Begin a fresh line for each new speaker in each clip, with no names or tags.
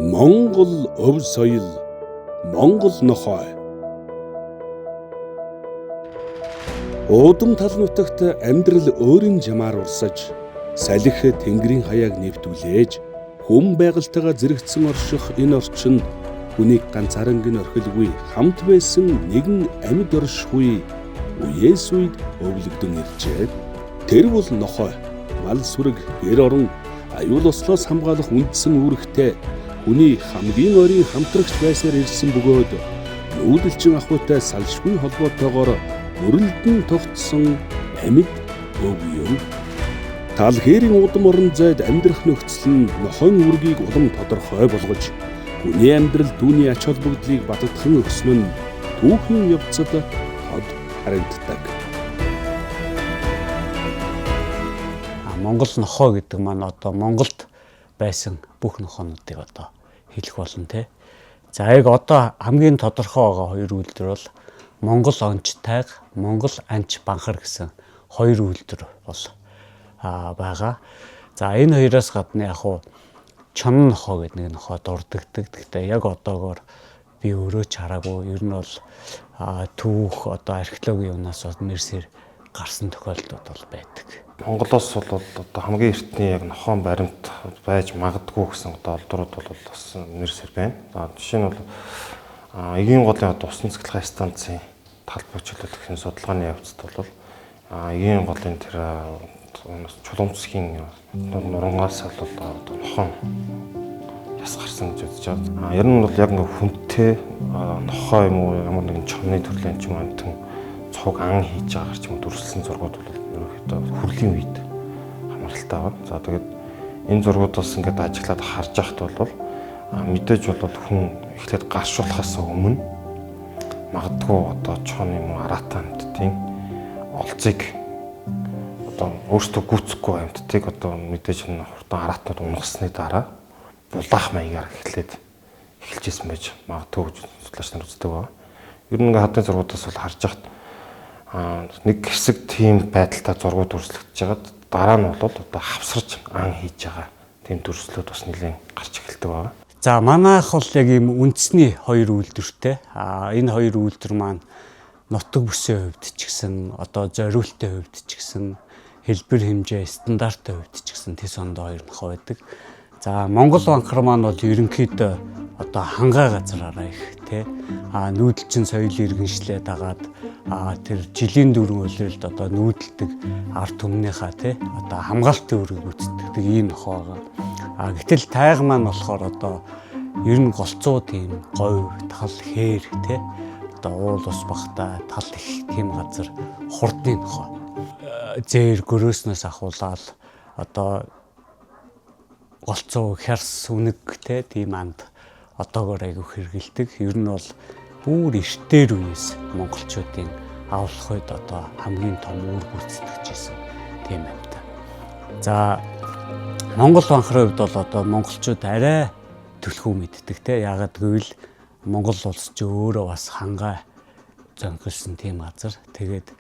Монгол өв соёл, Монгол нохой. Уудам тал нутагт амьдрал өөрийн жамаар урсаж, салхи тэнгэрийн хаяаг нэвтүүлээж, хүм байгальтайгаа зэрэгцсэн орших энэ орчинд хүнийг ганцаарнгийн орхилгүй хамт байсан нэгэн амьд оршихгүй үеэс үед өвлөгдөн иржээ. Тэр бол нохой, мал сүрэг, гэр орон, аюул ослоос хамгаалах үндсэн үүрэгтэй хүний хамгийн ойрын хамтрагч байсаар ирсэн бөгөөд нүүдэлчин ахуйтай салшгүй холбоотойгоор мөрөлдөн тогтсон амьд өв юм. Тал хээрийн удам орон зайд амьдрах нөхцөл нь нохойн үргийг улам тодорхой болгож, хүний амьдрал түүний ач холбогдлыг баттгхан өгсөн нь түүхийн явцад тод харагддаг.
Монгол нохой гэдэг маань одоо Монголд байсан бүх нохоонуудыг одоо хэлэх болно те. За яг одоо хамгийн тодорхой байгаа хоёр үйлдэл бол Монгол онч тайг, Монгол анч банхар гэсэн хоёр үйлдэл бол байгаа. За энэ хоёроос гадна яг хуу чонн нохой гэдэг нэг нохой дурддагдаг. Гэхдээ яг одоогоор би өөрөө ч хараагүй. Ер нь бол түүх одоо археологийн юунаас нэрсээр гарсан тохиолдлууд бол байдаг.
Монголоос бол одоо хамгийн эртний яг нохоон баримт байж магадгүй гэсэн одоо олдрууд бол бас нэрсээр байна. За жишээ нь бол Эгийн голын усан цэцгэлгэн станцын талбай чөлөөлөх энэ судалгааны явцад бол Эгийн голын тэр чулуумцгийн нурангаас бол нохоон яс гарсан гэж үзэж байна. Ер нь бол яг ингээ хүнтэй нохой юм уу ямар нэгэн чонны төрлийн ч юм амтан цуг ан хийж байгаа ч юм уу дүрслэн зургууд бол ерөнхийдөө хүрлийн үед хамааралтай байна. За тэгээд энэ зургуудаас ингээд ажиглаад харж байхад бол мэдээж бол хүн эхлээд гаршуулахаас өмнө магадгүй одоо чон юм уу аратаа амьтдын олзыг одоо өөртөө гүйцэхгүй амьтдыг одоо мэдээж энэ хурдан араатнууд унгасны дараа булаах маягаар эхэлжсэн байж магадгүй гэж судлаач нар үздэг байна. Ер нь ингээд хадны зургуудаас бол харж байхад нэг хэсэг тийм байдалтай зургууд үргэлжлэгдэж байгаад дараа нь бол одоо хавсарч ан хийж байгаа тийм төрслүүд бас нэлээд гарч эхэлдэг байна.
За манайх бол яг ийм үндэсний хоёр үйлдвэртэй. Энэ хоёр үйлдвэр маань нутаг бүсийн хувьд ч гэсэн одоо зориултын хувьд ч гэсэн хэлбэр хэмжээ стандартын хувьд ч гэсэн тэс ондоо хоёр нохой байдаг. За Монгол банхар маань бол ерөнхийдөө одоо хангаа газараараа их тий нүүдэлчин соёл иргэншлээ дагаад тэр жилийн дөрвөн үйлрэлд одоо нүүдэлдэг ард түмнийхаа тий одоо хамгаалтын үүрэг гүйцэтгэдэг ийм нохой байгаа. Гэтэл тайг маань болохоор одоо ер нь голцоо тийм говь тал хээр тий одоо уул ус багтаа тал их тийм газар хурдны нохой. Зээр гөрөөснөөс ахуулаад одоо голцоо хярс үнэг тий тийм анд одоогоор айгүй хэрэгэлдэг. Ер нь бол бүр эртээр үеэс монголчуудын авлах үед одоо хамгийн том үр гүйцэтгэж байсан тийм амьтаа. За Монгол банхрын хувьд бол одоо монголчууд арай төлхөө мэддэг те. Яагаад гэвэл Монгол улс ч өөрөө бас хангаа зөнгөлсөн тийм газар. Тэгээд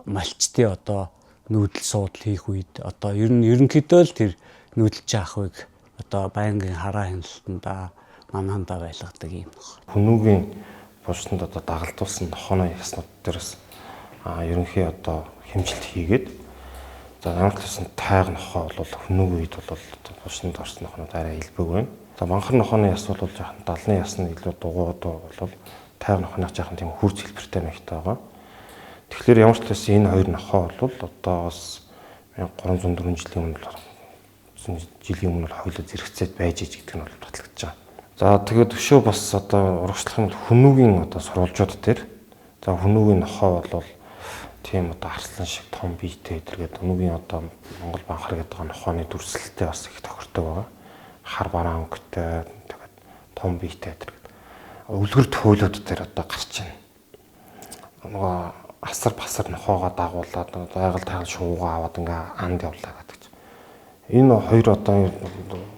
малчтын одоо нүүдэл суудал хийх үед одоо ерөнхийдөө л тэр нүүдэлч ахыг одоо байнгын хараа хяналтанда манхандаа байлгадаг юм байна.
Хүмүүгийн булчинд одоо дагалдуулсан нохооны яснууд дээрээс ерөнхий одоо хэмжилт хийгээд за ямар ч гэсэн тайг нохоо бол хүмүүгийн үед бол булчинд орсон нохоонууд арай илбэг байна. За банхар нохооны яс бол жоохон далны ясны илүү дугуйд бол тайг нохооны жоохон тийм хурц хэлбэртэй мэхтэй байгаа. Тэгэхээр ямар ч гэсэн энэ хоёр нохоо бол одоо бас 1304 жилийн өмнө хоёулаа зэрэгцээд байж иж гэдэг нь бол батлагдаж байгаа. За тэгээд өшөө бас одоо урагшлах юм бол хүмүүгийн одоо сурвалжууд дээр за хүмүүгийн нохоо бол тийм одоо арслан шиг том биетэй тэргээд хүмүүгийн одоо Монгол банхар гэдэг нохооны дүрслэлтэй бас их тохирдог байгаа. Хар бараан өнгөтэй тэгээд том биетэй тэргээд өвлгөр төөлөд дээр одоо гарч байна. Нөгөө асар басар нохоогоо дагуулад байгаль тайгал шуугаа аваад ингээ анд явлаа гэдэг. Энэ хоёр одоо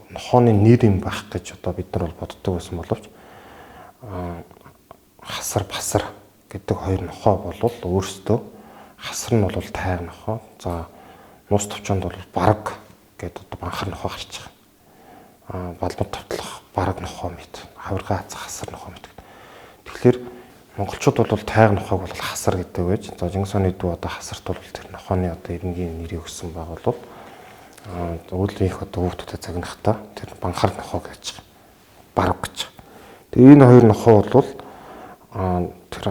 нохооны нэр юм байх гэж одоо бид нар бол боддог байсан боловч хасар басар гэдэг хоёр нохоо бол өөрсдөө хасар нь бол тайг нохоо. За нус төвчөнд бол бараг гэдэг одоо банхар нохоо гарч байгаа. балмад тавтлах бараг нохоо мэт, хавиргаа хазах хасар нохоо мэт. Тэгэхээр монголчууд бол тайга нохоог бол хасар гэдэг байж. За Чингис хааны дүү одоо хасарт бол тэр нохооны одоо эренгийн нэрийг өгсөн байгаа бол өвөл их одоо хүүхдүүдэд загнахтаа тэр банхар нохоо гэж бараг гэж. Тэгээ энэ хоёр нохоо бол тэр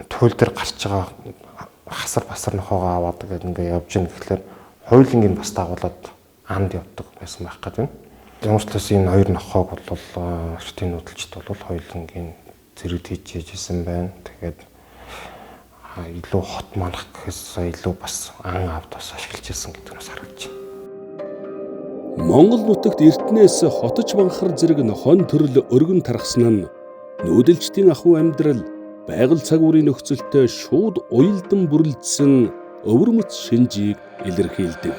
туйл дээр гарч байгаа хасар басар нохоогоо аваад гэдэг ингээ явж ийн гэхлээр хоёулангийн бас дагуулад анд явдаг байсан байх гэдэг. Ямар ч tas энэ хоёр нохоог бол ертийн нүүдэлчд бол хоёулангийн зэрэг хийж ийсэн байна. Тэгээд илүү хот манах гэхээс илүү бас ан авд бас ашиглаж ирсэн гэдэг нь бас харагдаж байна.
Монгол нутагт эртнээс хотож банхар зэрэг нохойн төрөл өргөн тархсан нь нүүдэлчдийн ахуй амьдрал байгаль цагуурийн нөхцөлтэй шууд уялдан бүрэлдсэн өвөрмөц шинжийг илэрхийлдэг.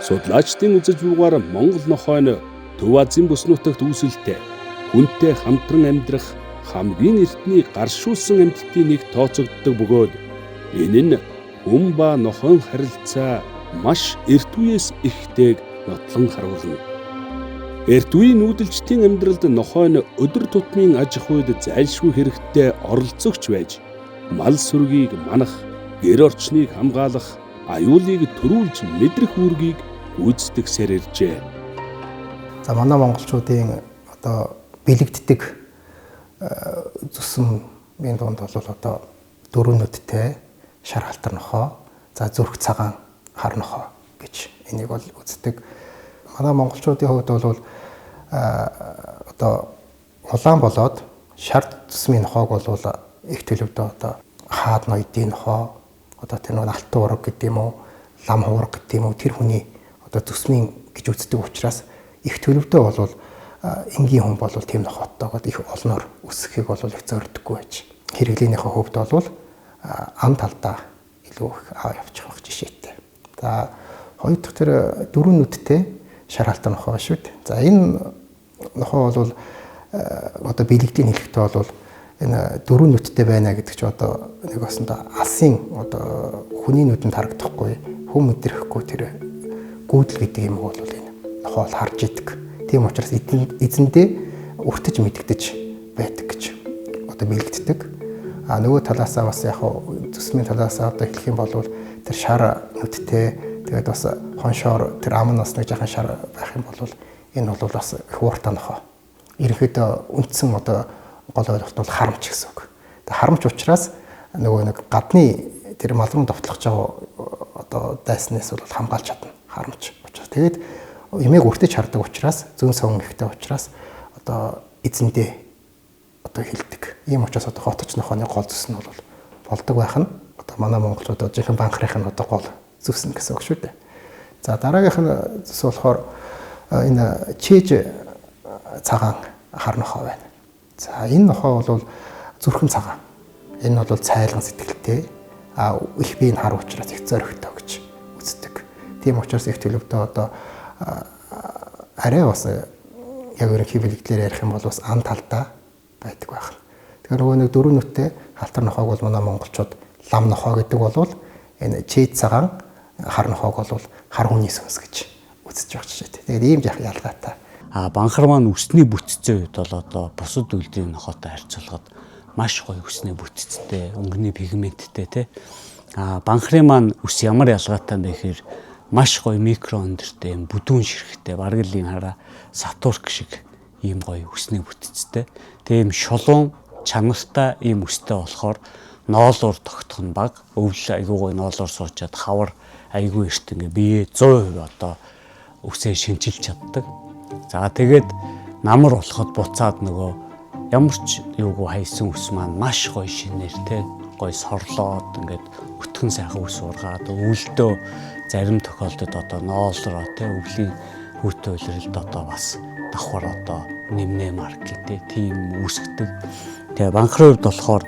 Судлаачдын үзэж бугаар Монгол нохой нь Төв Азийн бүс нутагт үүсэлтэй хүнтэй хамтран амьдрах хамгийн эртний гаршуулсан амьтдын нэг тооцогддог бөгөөд энэ нь хүн ба нохойн харилцаа маш эрт үеэс ихтэйг нотлон харуулна. Эрт үеийн нүүдэлчдийн амьдралд нохой нь өдөр тутмын аж ахуйд зайлшгүй хэрэгтэй оролцогч байж, мал сүргийг манах, гэр орчныг хамгаалах, аюулыг төрүүлж мэдрэх үүргийг гүйцэтгсээр иржээ.
За манай монголчуудын одоо бэлэгддэг зүсмийн дунд бол одоо дөрөвнөдтэй шар халтар нохоо, за зүрх цагаан хар нохоо гэж энийг бол үздэг. Манай монголчуудын хувьд бол одоо улаан болоод шар зүсмийн нохоог бол их төлөвдөө одоо хаад ноёдын нохоо, одоо тэр нэг алтан ураг гэдэг юм уу, лам хуурга гэдэг юм уу, тэр хүний одоо зүсмийн гэж үздэг учраас их төлөвдөө бол энгийн хүн бол тийм нохоттойгоо их олноор өсөхийг бол их зорддоггүй байж. Хэрэглээнийхээ хувьд бол ам талдаа илүү их аваа явчих байх жишээтэй. За хоёр дахь тэр дөрвөн нүдтэй шар халтар нохоо шүү дээ. За энэ нохоо бол одоо бэлэгдлийн хэлэхдээ бол энэ дөрвөн нүдтэй байна гэдэг чинь одоо нэг басна алсын одоо хүний нүдэнд харагдахгүй, хүн мэдрэхгүй тэр гүйдэл гэдэг юм бол энэ нохоо харж идэг. Тийм учраас эзэндээ өртөж мэдэгдэж байдаг гэж одоо бэлэгддэг. А нөгөө талаасаа бас яг зүсмийн талаасаа одоо хэлэх юм бол тэр шар нүдтэй тэгээд бас хоншоор тэр амнаас нэг жаахан шар байх юм бол энэ бол бас их ууртай нохоо. Ерөнхийдөө үндсэн одоо гол ойлголт бол харамч гэсэн үг. Тэгээд харамч учраас нөгөө нэг гадны тэр мал руу довтлох жаа одоо дайснаас бол хамгаалж чадна харамч учраас. Тэгээд эмээг өртөж хардаг учраас зүүн совн ихтэй учраас одоо эзэндээ одоо хилдэг. Ийм учраас одоо хотч нохооны гол зүс нь бол болдог байх нь одоо манай монголчууд одоо жинхэнэ банхрын нь одоо гол зүс нь гэсэн үг шүү дээ. За дараагийнх нь зүс болохоор энэ чээж цагаан хар нохоо байна. За энэ нохоо бол зүрхэн цагаан. Энэ бол цайлган сэтгэлтэй их биеийн хар учраас их зоригтой гэж үздэг. Тийм учраас их төлөвдөө одоо арай бас яг ерөнхий бэлэгдлээр ярих юм бол бас ан талдаа байдаг байх. Тэгэхээр нөгөө нэг дөрөв нүдтэй халтар нохоог бол манай монголчууд лам нохоо гэдэг бол энэ чээд цагаан хар нохоог бол хар хүний сүнс гэж үзэж байгаа жишээтэй. Тэгээд ийм жах ялгаатай.
Банхар маань үсний бүтцийн үед бол одоо бусад үлдийн нохоотой харьцуулахад маш гоё үсний бүтцтэй, өнгөний пигменттэй тий. Банхрын маань үс ямар ялгаатай бэ гэхээр маш гоё микро өндөртэй юм бүдүүн ширхтэй баргалын хараа сатурк шиг ийм гоё үсний бүтцтэй. Тэгээ ийм шулуун чанартай ийм үстэй болохоор ноолуур тогтох нь баг. Өвөл айгүй гоё ноолуур суучаад хавар айгүй эрт ингээ бие 100% одоо үсээ шинчилж чаддаг. За тэгээд намар болоход буцаад нөгөө ямар ч юугүй хайсан үс маань маш гоё шинээр те гоё сорлоод ингээд өтгөн сайхан үс ургаад өвөлдөө зарим тохиолдолд одоо ноолроо те өвлийн хүүтэй улиралд одоо бас давхар одоо нэмнэ маркет тийм үүсгдэг. Тэгээ банхрын хувьд болохоор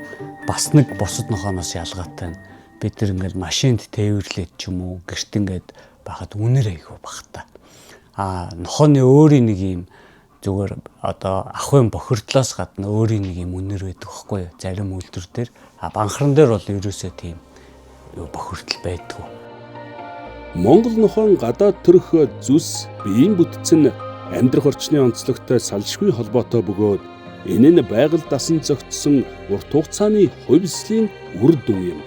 бас нэг бусад нохооноос ялгаатай нь бид нар ингээд машинд тээвэрлээд ч юм уу гэрт ингээд байхад үнэр айгүй багтаа. Нохооны өөрийн нэг юм зүгээр одоо ахын бохирдлоос гадна өөрийн нэг юм үнэр байдаг байхгүй юу? Зарим үйлдвэр дээр банхран дээр бол ерөөсөө тийм бохирдол байдгүй.
Монгол нохойн гадаад төрх зүс биеийн бүтц нь амьдрах орчны онцлогтой салшгүй холбоотой бөгөөд энэ нь байгаль дасан зохицсон урт хугацааны хувьслын үр дүн юм.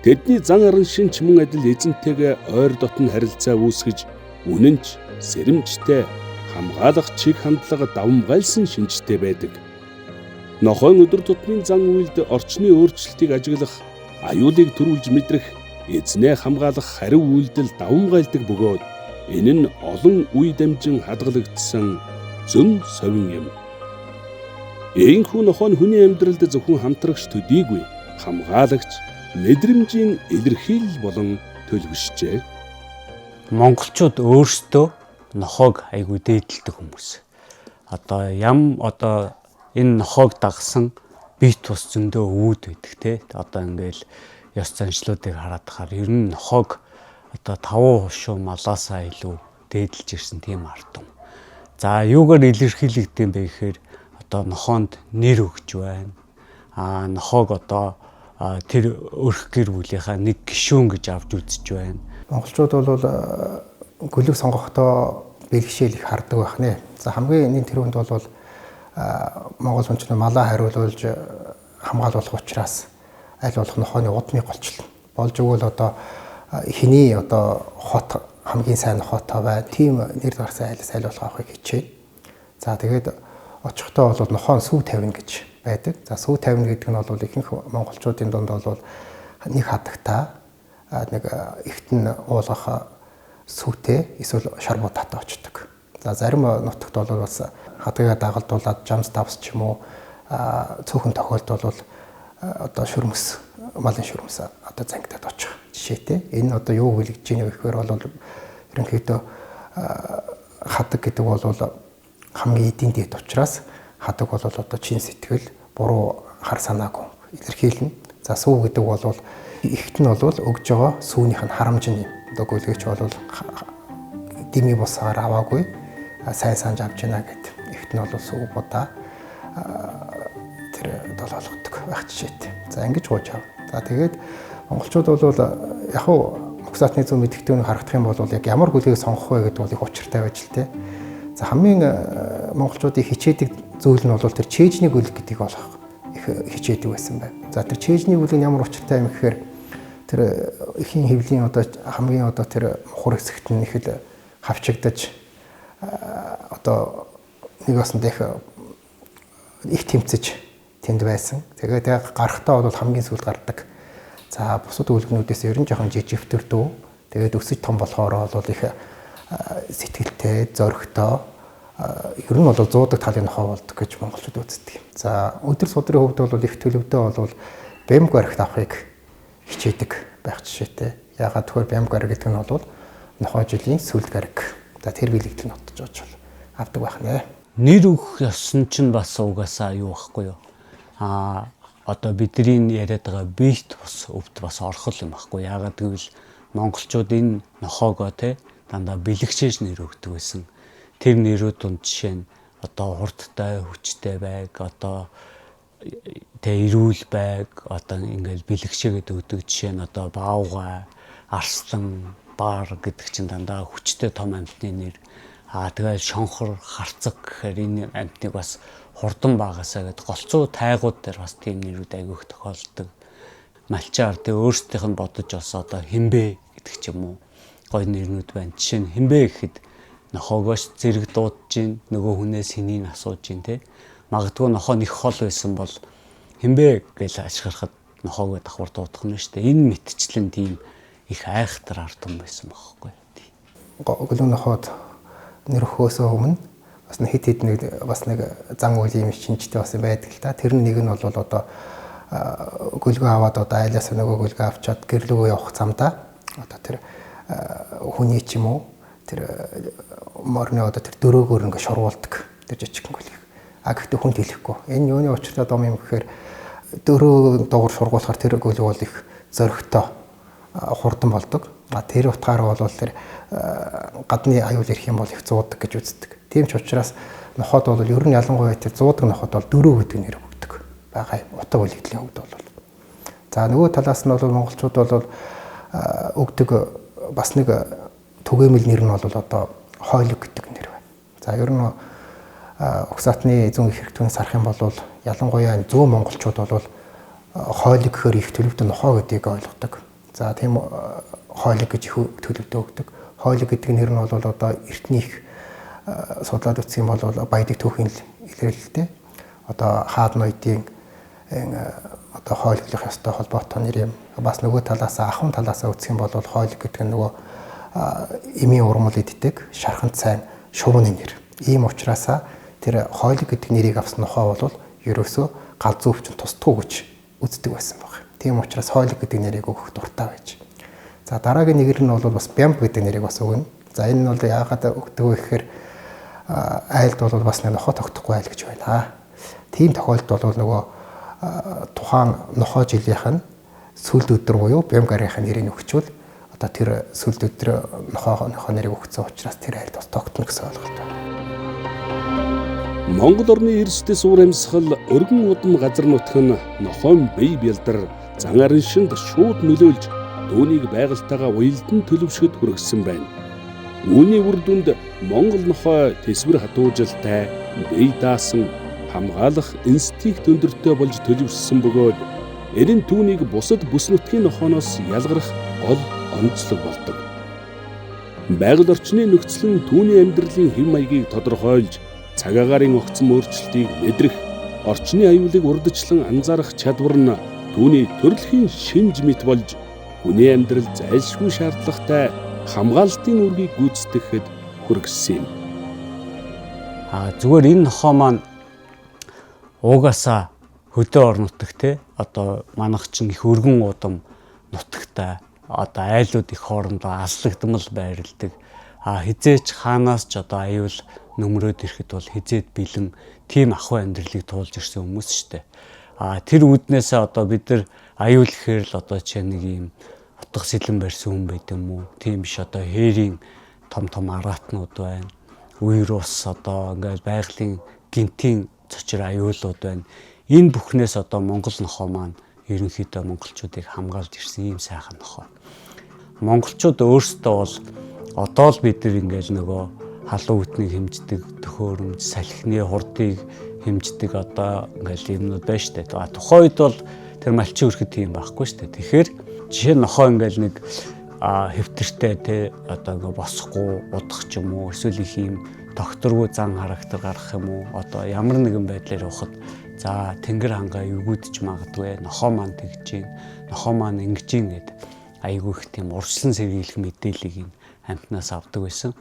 Тэдний зан аран шинж мөн адил эзэнтэйгээ ойр дотн харилцаа үүсгэж үнэнч, сэрэмжтэй, хамгаалах чиг хандлага давмгайлсан шинжтэй байдаг. Нохойн өдөр тутмын зан үйлд орчны өөрчлөлтийг ажиглах, аюулыг төрүүлж мэдрэх, эзнээ хамгаалах хариу үйлдэл давмгайлдаг бөгөөд энэ нь олон үе дамжин хадгалагдсан зөн совин юм. Ийхүү нохой нь хүний амьдралд зөвхөн хамтрагч төдийгүй хамгаалагч, мэдрэмжийн илэрхийлэл болон төлөвшжээ.
Монголчууд өөрсдөө нохойг айгүй дээдэлдэг хүмүүс. Энэ нохойг дагсан бие тус зөндөө үүд байдаг те. Ингээл ёс заншлуудыг хараад тахаар ер нь нохойг тавуу хушуу малаасаа илүү дээдэлж ирсэн тийм ард юм. За юугаар илэрхийлэгдэв бэ гэхээр нохоонд нэр өгч байна. Нохойг тэр өрх гэр бүлийнхаа нэг гишүүн гэж авч үзэж байна.
Монголчууд бол гөлөг сонгохдоо бэлгшээл их хардаг байх нэ. За хамгийн энэ тэрүүнд бол Монгол хүнч малаа хариулуулж хамгаалуулах учраас аль болох нохойны удмыг голчлоо. Болж өгвөл хэний хот хамгийн сайн хотоо бай. Тийм нэр гарсан айлс аль болох авахыг хичээ. За тэгээд очихдоо бол нохойн сүв тавина гэж байдаг. За сүв тавина гэдэг нь бол ихэнх монголчуудын дунд бол нэг хадагтаа нэг ихтэн уулгах сүвтэй эсвэл шарбуу татаа очдог. За зарим нутагт бол бас хадгаа дагалдуулаад жамс давс ч юм уу цөөхөн тохиолдол бол шүрмэс, малын шүрмэс зангидаад очих жишээтэй. Энэ юу хэлж ийнэ гэхээр бол ерөнхийдөө хадаг гэдэг бол хамгийн эдийн дэд учраас хадаг бол чин сэтгэл, буруу хар санааг илэрхийлнэ. За сүв гэдэг бол ихт нь бол өгж байгаа сүүнийх нь харамж нь гүйлгэж бол дими босаар аваагүй сайн санаж авч байна гэдэг. Ихт нь бол сүв будаа тэр долоолгодог байх жишээтэй. За ингэж гооч аав. За тэгээд монголчууд бол яг мөксатны зөв мэдгэдэгнийг харагдах юм бол яг ямар гүйлгийг сонгох вэ гэдэг бол их учиртай байж л те. За хамгийн монголчуудын хичээдэг зүйл нь бол тэр чэйжний гүйлг гэдгийг олох их хичээдэг байсан байна. За тэр чэйжний гүйлг нь ямар учиртай юм гэхээр тэр эхийн хэвлийн хамгийн тэр мухар хэсэгт нь их л хавчигдаж нэг баснд их тэмцэж тэнд байсан. Тэгээд гарахтаа бол хамгийн сүүлд гардаг. За бусад үйлгнүүдээс ер нь жоохон жижигтэрдүү. Тэгээд өсөж том болохоор бол их сэтгэлтэй, зоригтой ер нь бол зуудаг талын нохой болдог гэж монголчууд үздэг. За өдөр судрын хувьд бол их төлөвдөө бол бэмг барихт авахыг хичээдэг байх жишээтэй. Ягаад тэгэхээр бэмг барих гэдэг нь бол нохой жилийн сүлд гариг. За тэр бэлэгдэл нотж оож авдаг байх нэ.
Нэр өгөх ёсон чинь бас угаасаа юу байхгүй юу? Бидний яриад байгаа биет бас өвд бас орхол юм байхгүй. Ягаад гэвэл монголчууд энэ нохоогоо дандаа бэлэгшээж нэр өгдөг байсан. Тэр нэрүүд нь жишээ нь хурдтай, хүчтэй байг, эрүүл байг, ингээл бэлэгшээгээд өгдөг жишээ нь баавгай, арслан, баар гэдэг чинь дандаа хүчтэй том амьтны нэр. Тэгээд шонхор, харцаг гэхээр энэ амьтныг бас хурдан багасаа гэдэг голцоо тайгууд дээр бас тийм нэрүүд айгүйх тохиолддог. Малчаар өөрсдийнх нь бодож бас хинбэ гэдэг ч юм уу гоё нэрнүүд байна. Жишээ нь хинбэ гэхэд нохоогоос зэрэг дуудаж гин, нөгөө хүнээс хэнийг асууж гин те. Магадгүй нохоо нэг хол байсан бол хинбэ гэж ашиглахад нохоогоо давхар дуудах нь шүү дээ. Энэ мэтчлэн тийм их айхтар ард юм байсан байхгүй.
Гөлөг нохоод нэр өгөхөөсөө өмнө бас нэг хэд нэг зан үйл юм шинжтэй бас байдаг л да. Тэр нэг нь бол гөлгөө аваад айлаас нөгөө гөлгөө авчаад гэрлүүгөө явах замдаа тэр хүний ч юм уу тэр морны тэр дөрөөгөөр ингээ шурвуулдаг тэр жижиг гөлийг. Гэхдээ хүнд хэлэхгүй. Энэ юуны учиртай дом юм гэхээр дөрөв дуугар шургуулахаар тэр гөлөг бол их зөрөгтэй хурдан болдог. Тэр утгаараа бол тэр гадны аюул ирэх юм бол их зуудаг гэж үздэг. Тийм ч учраас ноход бол ер нь ялангуяа тэр зуудаг ноход бол дөрөв гэдэг нэр өгдөг байгаа утга үлэгдлийн хувьд бол. За нөгөө талаас нь бол монголчууд бол өгдөг бас нэг түгээмэл нэр нь бол хойлог гэдэг нэр байна. За ер нь угсаатны эзэн их хэрэгтүүнээс харах юм бол ялангуяа зүүн монголчууд бол хойлог гэхээр их төлөвтэй нохоо гэдгийг ойлгодог. За тийм хойлог гэж их төлөвтэй өгдөг. Хойлог гэдэг нэр нь бол одоо эртний их судлаад үзсэн юм бол баядаг түүхийн илэрлэлтэй. Одоо хаад ноёдын одоо хойлоглох ёстой холбоотой нэр юм. Бас нөгөө талаас ахын талаас үзэх юм бол хойлог гэдэг нь нөгөө эмийн урмал иддэг шарханд сайн шувууны нэр. Ийм учраас тэр хойлог гэдэг нэрийг авсан нохоо бол ерөөсөө галзуу өвчин тусдгүй гэж үздэг байсан баг. Тийм учраас хойлог гэдэг нэрийг өгөх дуртай байж. За дараагийн нэр нь бол бас бямб гэдэг нэрийг бас өгнө. За энэ нь бол яагаад өгдөг вэ гэхээр айлд бол бас нохоо тогтохгүй айл гэж байна. Тийм тохиолдолд бол нөгөө тухайн нохоо жилийнх нь сүлд өдөр буюу бямб гарийнхаа нэрийг өгчвөл одоо тэр сүлд өдөр нохоо нэрийг өгсөн учраас тэр айлд бас тогтно гэсэн ойлголт байна.
Монгол орны эрсдэл суур амьсгал өргөн удам газар нутг нь нохойн бие бэлдар зан араншинд шууд нөлөөлж түүнийг байгальтайгаа уялдан төлөвшөд хүргэсэн байна. Үүний үр дүнд Монгол нохой тэсвэр хатуужилтай, бие даасан, хамгаалах инстинкт өндөртэй болж төлөвшсөн бөгөөд эрен түүнийг бусад бүс нутгийн нохооноос ялгарах гол онцлог болдог. Байгаль орчны нөхцөл нь түүний амьдралын хэв маягийг тодорхойлж цаг агаарын огцом өөрчлөлтийг мэдрэх, орчны аюулыг урдчлан анзаарах чадвар нь түүний төрөлхийн шинж мэт болж хүний амьдрал зайлшгүй шаардлагатай хамгаалтын үргийг гүйцэтгэхэд хүргэсэн юм.
Зүгээр энэ нохоо маань угаасаа хөдөө ор нутаг те одоо манайх чинь их өргөн удам нутагтай одоо айлууд их хоорондоо аслагдмал байрладаг. Хизээч хаанаас ч одоо аюул нөмрөөд ирэхэд бол хизээд бэлэн тийм ахуй амьдралыг туулж ирсэн хүмүүс шүү дээ. Тэр үүднээсээ одоо бид нар аюул гэхээр л одоо чи нэг юм утга сэлэн барьсан хүн байд юм уу? Тийм биш, одоо хээрийн том араатнууд байна. Үер ус одоо ингээд байгалийн гинтийн цочир аюулууд байна. Энэ бүхнээс одоо Монгол нохоо маань ерөнхийдөө монголчуудыг хамгаалж ирсэн ийм сайхан нохоо. Монголчууд өөрсдөө бол одоо л бид нар ингээд нөгөө халуун үтнийг хэмждэг, төхөөрөмж, салхины хурдыг хэмждэг одоо ингээд юмнууд байна шүү дээ. Тухайн үед бол тэр малчин өрхөд тийм байхгүй шүү дээ. Тэгэхээр жишээ нь нохоо ингээд нэг хэвтэртэй те одоо ингээд босхгүй удах ч юм уу, эсвэл их юм докторгүй зан характер гаргах юм уу, одоо ямар нэгэн байдлаар явахад за тэнгэр хангаа эвгүүдч магадгүй, нохоо маань тэгж гин, нохоо маань ингэж гин гэд айгүй их тийм урьдчилан сэргийлэх мэдээллийг энэ амьтнаас авдаг байсан.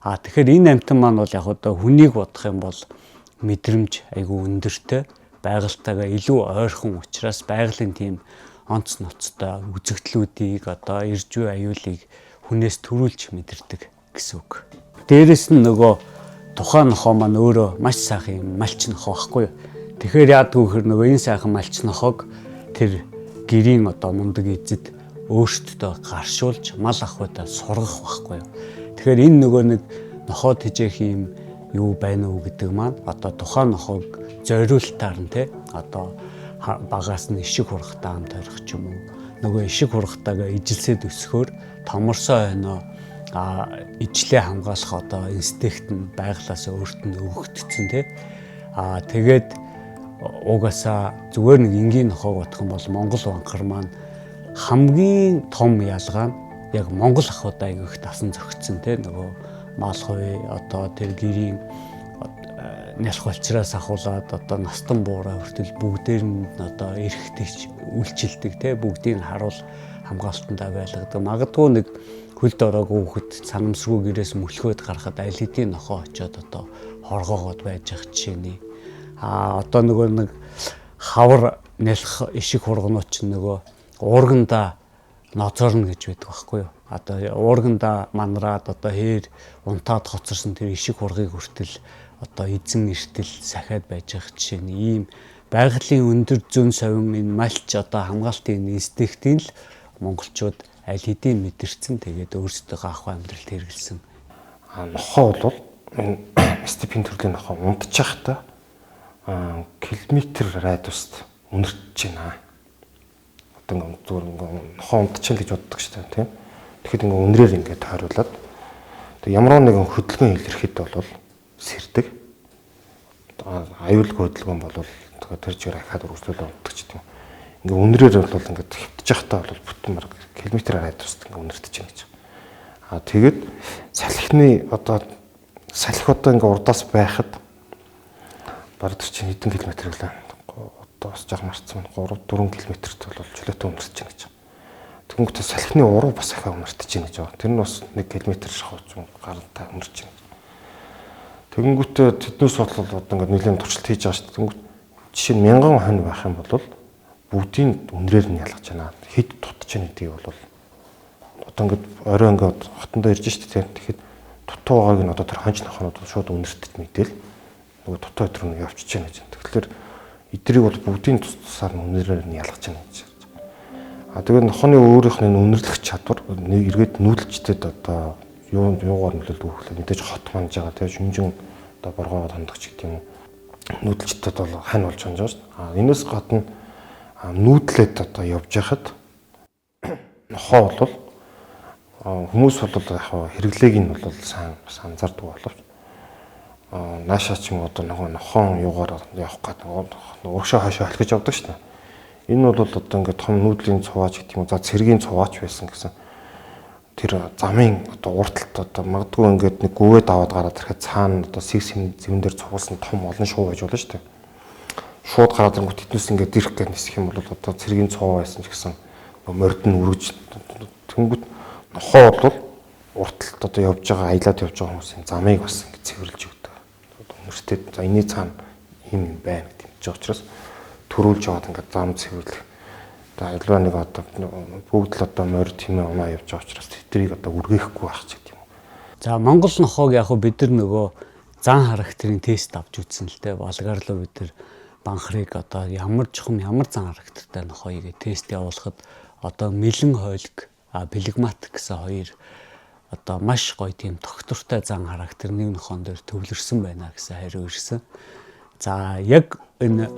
Тэгэхээр энэ амьтан маань бол яг одоо хүнийг бодох юм бол мэдрэмж айгүй өндөртэй, байгальтайгаа илүү ойрхон учраас байгалийн тийм онц ноцтой үзэгдлүүдийг одоо иржүү аюулыг хүнээс төрүүлж мэдэрдэг гэсэн үг. Дээрэс нь нөгөө тухайн нохоо маань өөрөө маш сайхан юм малч нохоо байхгүй юу. Тэгэхээр яадгүй хэр нөгөө энэ сайхан малч нохоог тэр гэрийн одоо мундаг эзэд өөртөө гаршуулж мал ахуйдаа сургах байхгүй юу. Тэгэхээр энэ нөгөө нэг нохоо тижээх юм юу байна уу гэдэг маань одоо тухайн нохоог зориултаар нь те одоо багаас нь ишиг хургатаа хамт орох ч юм уу. Нөгөө ишиг хургатаагаа ижилсэд өсгөхөөр томорсоо хойноо ижлээ хамгаалах одоо инстинкт нь байглаас өөрт нь өгөгдсөн те. Тэгээд угаасаа зүгээр нэг энгийн нохоог бодох юм бол Монгол банкар маань хамгийн том ялгаа нь яг Монгол ахуйдаа их тасан зөгцсөн те нөгөө мал хувь одоо тэр гэрийн нялх болчраас ахуулаад одоо настан буураа хүртэл бүгдээр нь одоо эрэхтэж үйлчилдэг те бүгдийг харуул хамгаалтандаа байлгадаг. Магадгүй нэг хөлд ороогүй хүүхэд санамсргүй гэрээс мөлхөөд гарахад аль хэдийн нохоо очиод одоо хоргоогоод байж ах жишээний. Одоо нөгөө нэг хавар нялх ишиг хургнууд ч нөгөө уурганда ноцорно гэж байдаг байхгүй юу. Одоо уурганда манраад одоо хээр унтаад хоцорсон тэр ишиг хургийг хүртэл одоо эзэн эртэл сахиад байж ах жишээний ийм байгалийн өндөр зүүн совин энэ малч одоо хамгаалтын инстинктийн л монголчууд аль хэдийн мэдэрсэн тэгээд өөрсдөө ахуй амьдралд хэрэгэлсэн.
Нохоо бол энэ степен төрлийн нохоо унтчих та километр радиуст үнэрч байна. Одоо зүгээр нохоо унтчихна гэж боддог шүү дээ тийм. Тэгэхэд үнрээр ингээд тойруулаад ямар нэгэн хөдөлгөөн илэрхэд бол сэрдэг. Аюулгүй хөдөлгөөн бол тэр чигээр ахаад үргэлжлүүлээ унтдаг ч гэдэг юм. Ингээ үнрээр бол ингээ хэвтэж явахдаа бол бүтэн баг километрээр хайд тусдаг ингээ үнэрдэж байна гэж. Тэгээд салхины салхи ингээ урдаас байхад баг тэр чинь хэдэн километр гэлээ. Одоо бас жаахан марцсан 3-4 км-т бол чөлөөтэй үнэрдэж байна гэж. Тэгэнгүүтээ салхины уруу бас ахаа үнэрдэж байна гэж байгаа. Тэр нь бас 1 км шахууч гарантай үнэрж байна. Тэгэнгүүтээ тэднээс бодлол ингээ нэлийн туршилт хийж байгаа шүү дээ. Жишээ нь 1000 хонь байх юм бол бүгдийн үнрээр нь ялгаж байна. Хэд тутаж байна гэдгийг бол ингээд орой ингээд хотондоо ирж штэ тэгэхээр дутуу байгааг нь тэр хонч нохонууд шууд үнэртэж мэдээл нөгөө дутуу өдрөө нь явчихж байна гэж. Тэгэхээр эдрийг бол бүгдийн тусаар нь үнрээр нь ялгаж байна гэж. Тэгээд нохоны өөрийнх нь үнэрлэх чадвар эргээд нүүдэлчтэд юугаар нөлөөлдөг вэ? Мэдээж хот манж байгаа тийм шүнжин боргоо хандагч гэдэг юм уу. Нүүдэлчтэд бол хань болж байгаа шүү дээ. Энэс гадна нүүдлээд явж байхад нохоо бол хүмүүс бол яг хэрэглээг нь бол сайн анзаардаг боловч наашаа ч юм нөгөө нохон юугаар явах гэдэг урагшаа хашаа халих гэж явдаг шүү дээ. Энэ бол ингээд том нүүдлийн цуваач гэдэг юм уу за цэргийн цуваач байсан гэсэн тэр замын урталт магадгүй ингээд нэг гүвэд аваад гараад ирэхэд цаана сэгс зэвэн дээр цугуулсан том олон шуу байж болно шүү дээ. Шууд гараад ирэнгүүт тэднээс ингээд дэрх гэж нисэх юм бол цэргийн цуваа байсан ч гэсэн морд нь үргэж тэнгүүт нохоо бол урталт явж байгаа аялаад явж байгаа хүмүүсийн замыг бас ингээд цэвэрлж өгдөг. Үнэртэй за энэний цаана юм байна гэдэг юм ч учраас төрүүлж яваад ингээд зам цэвэрлэх. Альва нэг бүгд л морд хэмээ унаа явж байгаа учраас тэдрийг үргээхгүй байх ч гэдэг юм.
За Монгол нохоог яг бид нар нөгөө зан характерын тест авч үзсэн л дээ. Болгарлоо бид нар банхрыг ямар чухам ямар зан характертай нохоёг тест явуулахад мэлэн хойлог пелегмат гэсэн хоёр маш гоё тийм тогтвортой зан характер нэг нохоон дээр төвлөрсөн байна гэсэн хариу ирсэн. За яг энэ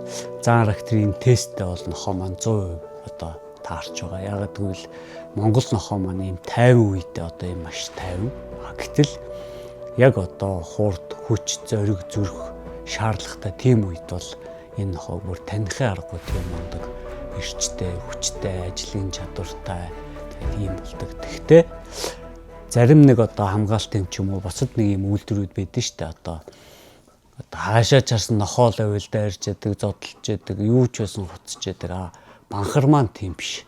зан характерын тесттэй бол нохоо маань 100% таарч байгаа. Яг гэвэл Монгол нохоо маань ийм 50 үедээ ийм маш 50. Гэтэл яг хурд хүч зориг зүрх шаардлагатай тийм үед бол энэ нохоог бүр танихын аргагүй тийм мундаг эрчтэй, хүчтэй, ажлын чадвартай ийм болдог. Тэгтээ зарим нэг хамгаалтын ч юм уу бусад нэг ийм үйлдвэрүүд байдаг шүү дээ. Хаашаа чарсан нохоо л байвал дайрч яадаг, зодтолж яадаг, юу ч байсан хуцж яадаг. Банхар маань тийм биш.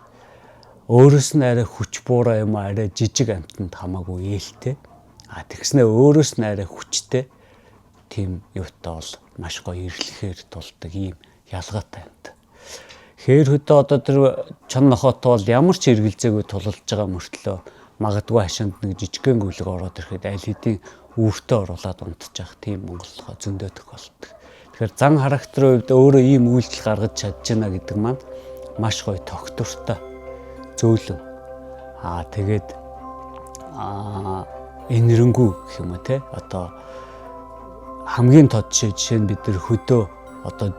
Өөрөөс нь арай хүч буураа юм арай жижиг амтанд хамаагүй ээлтэй. Тэгснээ өөрөөс нь арай хүчтэй тийм юутай бол маш гоё ирлэхээр тулдаг ийм ялгаатай амт. Хээр хөдөө тэр чон нохоотой бол ямар ч эргэлзээгүй тулалж байгаа мөртлөө магадгүй хашаанд нэг жижигхэн гүлэг ороод ирэхэд аль хэдийн үүртээ оруулаад унтчих тийм монгол нохоо зөндөө тохиолддог. Тэгэхээр зан характерын хувьд өөрөө ийм үйлдэл гаргаж чадж байна гэдэг маань маш гоё тогтвортой зөөлөн. Тэгээд энэрэнгүй гэх юм уу те хамгийн тод жишээ нь бид нар хөдөө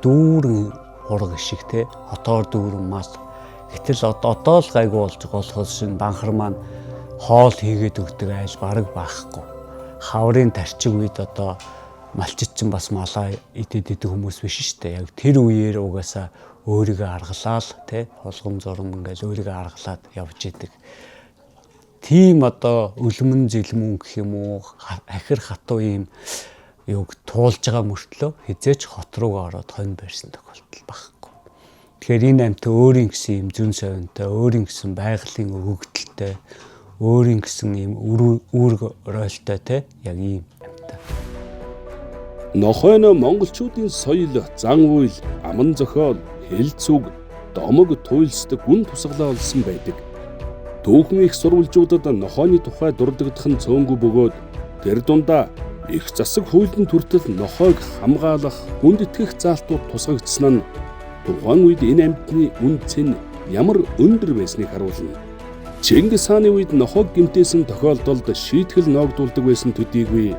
дүүрэн ураг шиг те хотоор дүүрэн мал гэтэл одоо л гайгүй болж болохоос шин банхар маань хоол хийгээд өгдөг айл бараг байхгүй. Хаврын тарчиг үед малчит ч бас малаа идэд хүмүүс биш шүү дээ. Яг тэр үеэр угаасаа өөрийгөө аргалаад те холгом зурм ингээл өөрийгөө аргалаад явж идэг. Тийм үлмэн зэлмүн гэх юм уу ахир хатуу ийм юг туулж байгаа мөртлөө хизээч хот руугаа ороод хонь барьсан тохиолдол багхгүй. Тэгэхээр энэ амт өөрийн гэсэн ийм зүн совинтой, өөрийн гэсэн байгалийн өгөгдөлтэй, өөрийн гэсэн ийм үүрэг ройлтой те яг ийм амттай.
Нохойно монголчуудын соёл, зан үйл, аман зохиол, хэл цуг, домог туйлсдаг гүн тусгалаа олсон байдаг. Түүхэн их сурвалжуудад нохойны тухай дурддагдах нь цөөнгүй бөгөөд тэр дундаа их засаг хуулийн төртөл нохойг хамгаалах, хүнд итгэх заалтууд тусгагдсан нь тухайн үед энэ амьтны үнц нь ямар өндөр байсныг харуулна. Чингис хааны үед нохойг гэмтээсэн тохиолдолд шийтгэл ноогдуулдаг байсан төдийгүй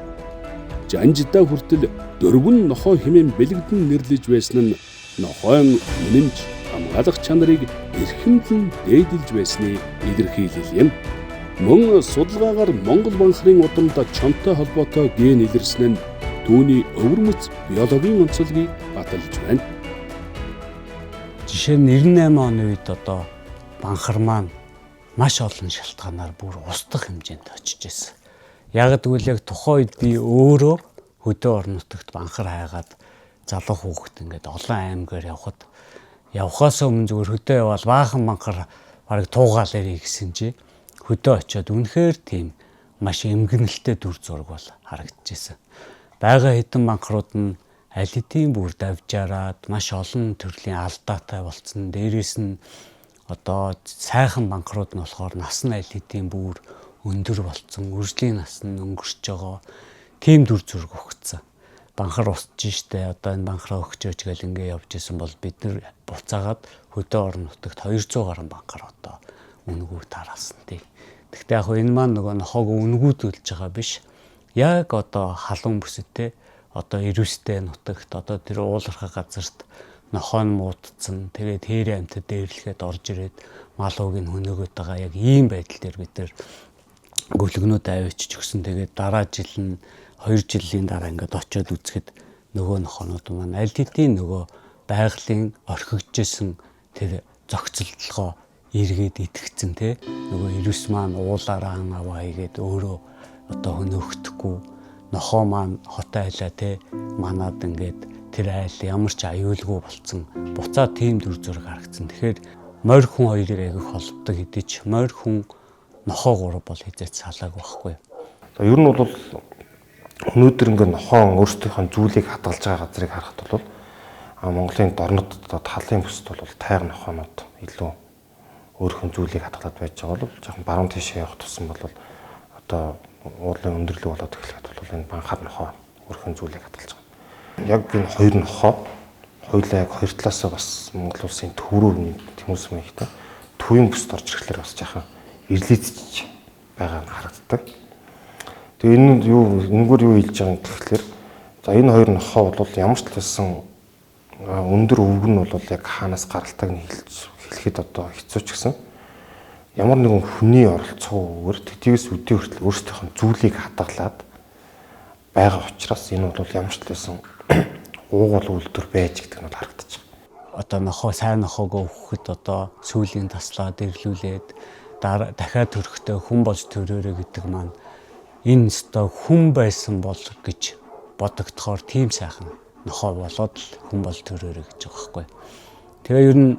жанжидаа хүртэл дөрвөн нохой хэмээн бэлэгдэн нэрлэж байсан нь нохойн үнэмж хамгаалах чанарыг эрхэмлэн дээдэлж байсны илэрхийлэл юм. Мөн судалгаагаар Монгол банхрын удамд чонтой холбоотой ген илэрсэн нь түүний өвөрмөц биологийн онцлогийг баталж байна.
Жишээ нь 98 оны үед одоо банхар маань маш олон шалтгаанаар бүр устдах хэмжээнд очиж байсан. Яг гэвэл яг тухайн үед би өөрөө хөдөө орон нутагт банхар хайгаад залуу хүүхэд ингээд олон аймгаар явхаас өмнө зүгээр хөдөө явбал баахан банхар бараг туугаал ирэх гэсэн чи хөдөө очиод үнэхээр тийм маш эмгэнэлтэй дүр зураг бол харагдчихсэн. Бага хэдэн банхрууд нь аль хэдийн бүр давжаараад маш олон төрлийн алдаатай болцсон. Дээрээс нь одоо сайхан банхрууд нь болохоор нас нь аль хэдийн бүр өндөр болцсон. Үржлийн нас нь өнгөрч байгаа. Тийм дүр зураг өгцсөн. Банхар устж штэ одоо энэ банхраа өгчөөч гэл ингээ явж исэн бол бид нар буцаагаад хөдөө орон нутагт 200 гаруй банхар одоо үнгүү тараасан тий. Гэхдээ яг энэ маань нөгөө нохоог үнгүүдүүлж байгаа биш. Яг одоо халуун бүсэдтэй одоо ирвэстэй нутагт одоо тэр уулархаг газарт нохоо нь муудцсан. Тэгээд хээрээ амтад дээрлэхэд орж ирээд мал ууг нь хөнөөгöd байгаа яг ийм байдал дээр бид нар гөлгнүүд авчиж өгсөн. Тэгээд дараа жил нь 2 жилийн дараа ингээд очиод үзэхэд нөгөө нохонууд маань аль хэдийн нөгөө байгалийн орхигдчихсэн тэр зохицолтлогоо эргээд итгэцэн те нөгөө ирвэс маань уулаараа аваа игээд өөрөө одоо хөнөөгдөхгүй нохоо маань хот айлаа те манад ингээд тэр айл ямар ч аюулгүй болцсон буцаа тийм дүр зураг харагдсан. Тэгэхээр морь хүн хоёрыг агих холбдог хэдий ч морь хүн нохоо гурав бол хязгаарч салаагүй байхгүй.
Ер нь бол өнөөдөр ингээд нохоо өөрсдийнхөө зүйлийг хадгалж байгаа газрыг харахад бол Монголын дорнод талын бүсд бол тайга нохоонууд илүү өөрхөн зүйлийг хадгалаад байж байгаа бол жоохон баруун тийшээ явах тусам бол одоо уурлын өндөрлөг болоод эхлэхэд бол энэ банхар нохоо өөрхөн зүйлийг хадгалж байгаа. Яг энэ хоёр нохоо хоёулаа яг хоёр талаасаа бас Монгол улсын төв рүү тэмүүс мэйхтэй төвийн бүсд орж ирэхлээр бас жоохон ирлээдэж байгаа нь харагддаг. Тэгээ энэ энэгээр юу хэлж байгаа юм гэхэлэр за энэ хоёр нохоо бол ямар ч талсан өндөр өвөг нь бол яг хаанаас гаралтайг нь хэлэхэд одоо хэцүү ч гэсэн ямар нэгэн хүний оролцоогүйгээр тэтгэс үдээ хүртэл өөрсдийнх нь зүйлийг хадгалаад байгаа учраас энэ бол ямар ч талсан уугуул үйлдвэр байж гэдэг нь бол харагдаж байна.
Одоо нохоо сайн нохоогоо өгөхөд одоо сүүлийн таслаа дэрлүүлээд дахиад төрөхтэй хүн болж төрөөрэй гэдэг маань энэ өстой хүн байсан бол гэж бодогдохоор тийм сайхан нохоо болоод л хүн бол төрөөрэй гэж байгаа байхгүй. Тэгээ ер нь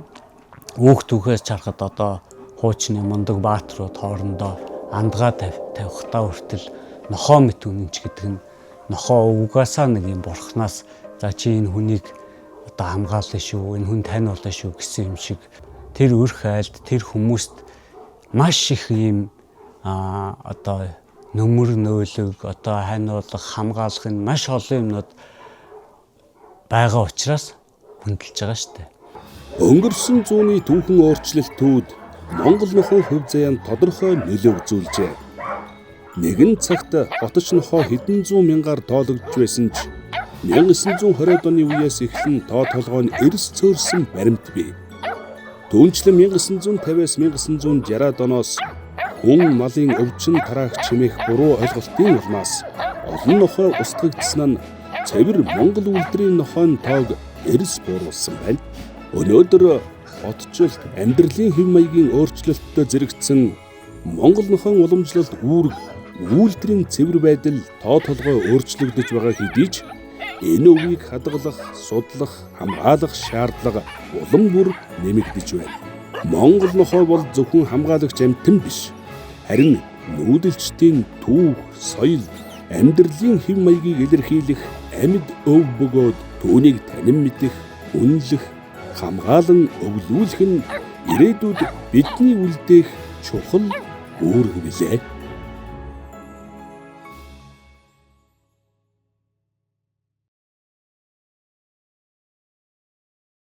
өөх түүхээс чарахад одоо хуучны мундаг баатрууд хоорондоо андгаа тавихтаа хүртэл нохоо мэт үнэнч гэдэг нь нохоо угаасаа нэг юм бурхнаас за чи энэ хүнийг одоо хамгаална шүү, энэ хүн тань болно шүү гэсэн юм шиг тэр өрх айлд тэр хүмүүст маш их юм одоо нөмөр нөөлөг одоо ханиулах хамгаалахын маш олон юмнууд байгаа учраас хөндлөж байгаа шүү дээ.
Өнгөрсөн зууны түүхэн өөрчлөлтүүд Монгол нохой хөв заяанд тодорхой нөлөө үзүүлжээ. Нэгэн цагт хотч нохой хэдэн зуун мянгаар тоологдж байсан ч 1920-ад оны үеэс эхлэн тоо толгой нь эрс цөөрсөн баримт бий. Түүнчлэн 1950-аас 1960-ад оноос хүн малын өвчин тараагч хэмээх буруу ойлголтын улмаас олон нохой устгагдсан нь цэвэр Монгол үйлдвэрийн нохойн тоог эрс бууруулсан байна. Өнөөдөр хотчлолт амьдралын хэв маягийн өөрчлөлтөд зэрэгцсэн Монгол нохойн уламжлалт үүрэг үйлдвэрийн цэвэр байдал тоо толгой өөрчлөгдөж байгаа хэдий ч энэ өвийг хадгалах, судлах, хамгаалах шаардлага улам бүр нэмэгдэж байна. Монгол нохой бол зөвхөн хамгаалагч амьтан биш. Харин нүүдэлчдийн түүх, соёл, амьдралын хэв маягийг илэрхийлэх амьд өв бөгөөд түүнийг танин мэдэх, үнэлэх, хамгаалан өвлүүлэх нь ирээдүйд бидний үлдээх чухал үүрэг билээ.